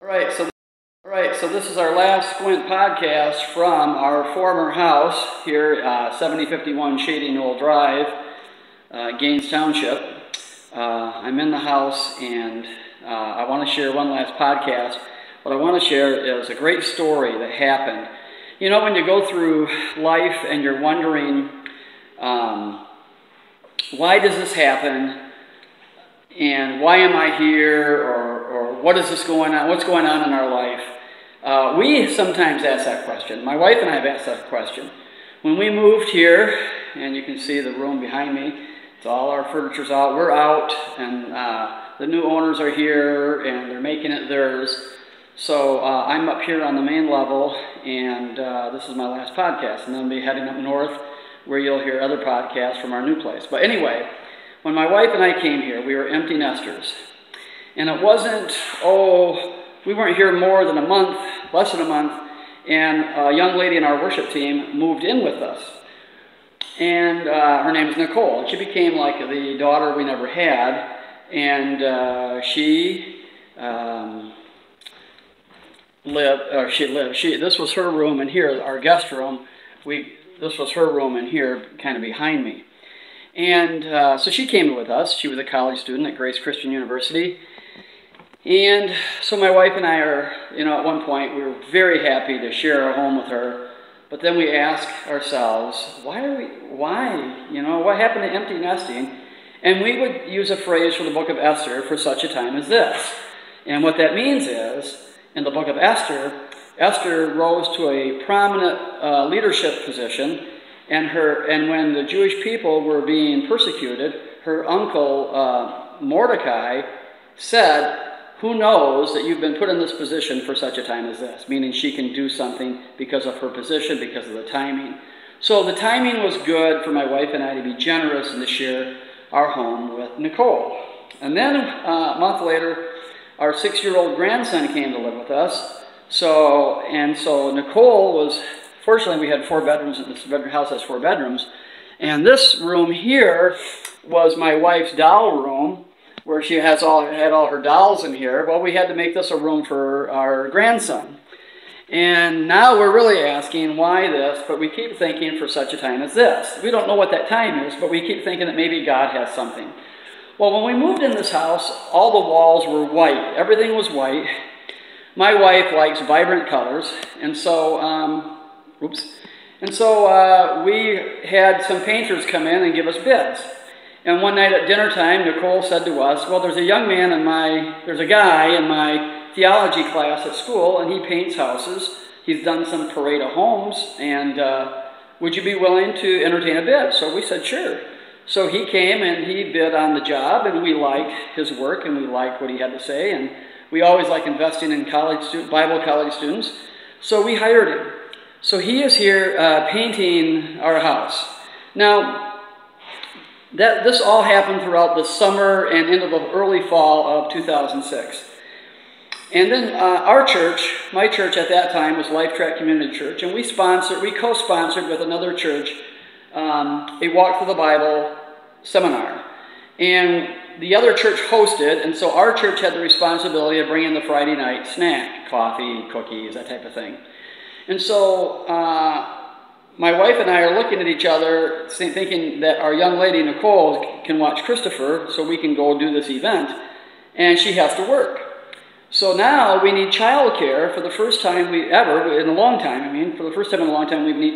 All right, so this is our last Squint podcast from our former house here, 7051 Shady Knoll Drive, Gaines Township. I'm in the house, and I want to share one last podcast. What I want to share is a great story that happened. You know, when you go through life and you're wondering, why does this happen? And why am I here? Or what is this going on? What's going on in our life? We sometimes ask that question. My wife and I have asked that question. When we moved here, and you can see the room behind me, it's all our furniture's out. We're out, and the new owners are here, and they're making it theirs. So I'm up here on the main level, and this is my last podcast. And then I'll be heading up north, where you'll hear other podcasts from our new place. But anyway, when my wife and I came here, we were empty nesters. And it wasn't, we weren't here more than a month, less than a month, and a young lady in our worship team moved in with us. And her name is Nicole. She became like the daughter we never had, and this was her room in here, our guest room. This was her room in here, kind of behind me. And so she came with us. She was a college student at Grace Christian University. And so my wife and I are, at one point, we were very happy to share our home with her. But then we ask ourselves, what happened to empty nesting? And we would use a phrase from the book of Esther, for such a time as this. And what that means is, in the book of Esther, Esther rose to a prominent leadership position, and when the Jewish people were being persecuted, her uncle Mordecai said, "Who knows that you've been put in this position for such a time as this?" Meaning she can do something because of her position, because of the timing. So the timing was good for my wife and I to be generous and to share our home with Nicole. And then a month later, our 6-year-old grandson came to live with us. So Nicole was, fortunately we had 4 bedrooms, and this house has 4 bedrooms. And this room here was my wife's doll room, where she had all her dolls in here. Well, we had to make this a room for our grandson. And now we're really asking why this, but we keep thinking for such a time as this. We don't know what that time is, but we keep thinking that maybe God has something. Well, when we moved in this house, all the walls were white. Everything was white. My wife likes vibrant colors, and so, we had some painters come in and give us bids. And one night at dinner time, Nicole said to us, well, there's a guy in my theology class at school, and he paints houses. He's done some parade of homes, and would you be willing to entertain a bid? So we said, sure. So he came and he bid on the job, and we liked his work, and we liked what he had to say, and we always like investing in Bible college students. So we hired him. So he is here painting our house. Now, this all happened throughout the summer and into the early fall of 2006. And then our church, my church at that time, was Life Track Community Church, and we co-sponsored with another church a Walk Through the Bible seminar. And the other church hosted, and so our church had the responsibility of bringing the Friday night snack, coffee, cookies, that type of thing. And so my wife and I are looking at each other, thinking that our young lady, Nicole, can watch Christopher so we can go do this event, and she has to work. So now we need childcare for the first time we need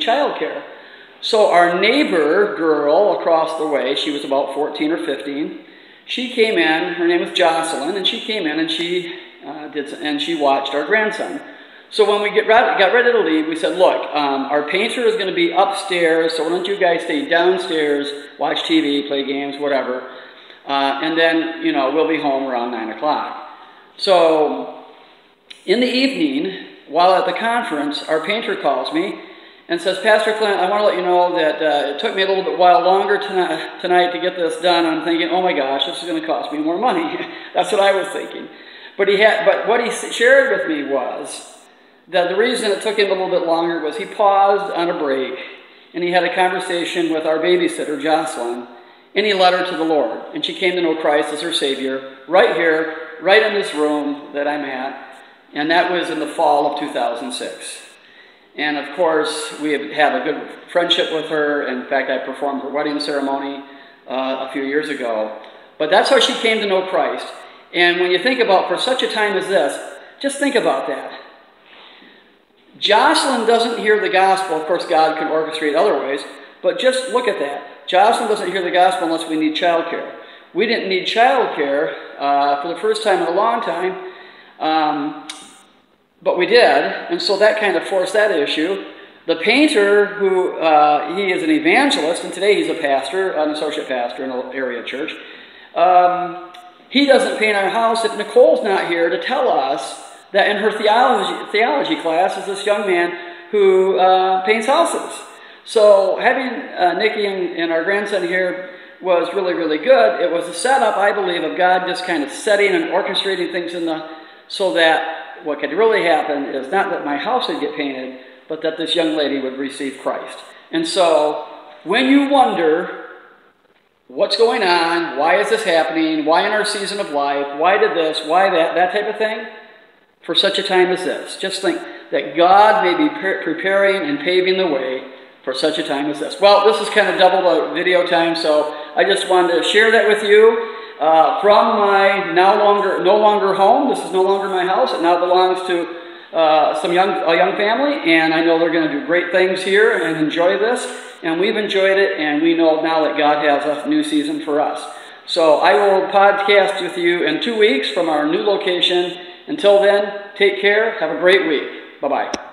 childcare. So our neighbor girl across the way, she was about 14 or 15, she came in, her name was Jocelyn, and she came in and she watched our grandson. So when we got ready to leave, we said, look, our painter is going to be upstairs, so why don't you guys stay downstairs, watch TV, play games, whatever, and then, we'll be home around 9 o'clock. So in the evening, while at the conference, our painter calls me and says, Pastor Clint, I want to let you know that it took me a little bit while longer tonight to get this done. I'm thinking, oh my gosh, this is going to cost me more money. That's what I was thinking. But what he shared with me was that the reason it took him a little bit longer was he paused on a break and he had a conversation with our babysitter, Jocelyn, and he led her to the Lord. And she came to know Christ as her Savior right here, right in this room that I'm at. And that was in the fall of 2006. And of course, we have had a good friendship with her. In fact, I performed her wedding ceremony a few years ago. But that's how she came to know Christ. And when you think about, for such a time as this, just think about that. Jocelyn doesn't hear the gospel. Of course, God can orchestrate other ways. But just look at that. Jocelyn doesn't hear the gospel unless we need childcare. We didn't need childcare for the first time in a long time. But we did, and so that kind of forced that issue. The painter, who he is an evangelist, and today he's a pastor, an associate pastor in an area church, he doesn't paint our house if Nicole's not here to tell us that in her theology class is this young man who paints houses. So having Nikki and our grandson here was really, really good. It was a setup, I believe, of God just kind of setting and orchestrating things so that what could really happen is not that my house would get painted, but that this young lady would receive Christ. And so, when you wonder what's going on, why is this happening, why in our season of life, why did this, why that type of thing, for such a time as this, just think that God may be preparing and paving the way for such a time as this. Well, this is kind of double the video time, so I just wanted to share that with you. From my no longer home. This is no longer my house. It now belongs to a young family, and I know they're going to do great things here and enjoy this. And we've enjoyed it, and we know now that God has a new season for us. So I will podcast with you in 2 weeks from our new location. Until then, take care. Have a great week. Bye-bye.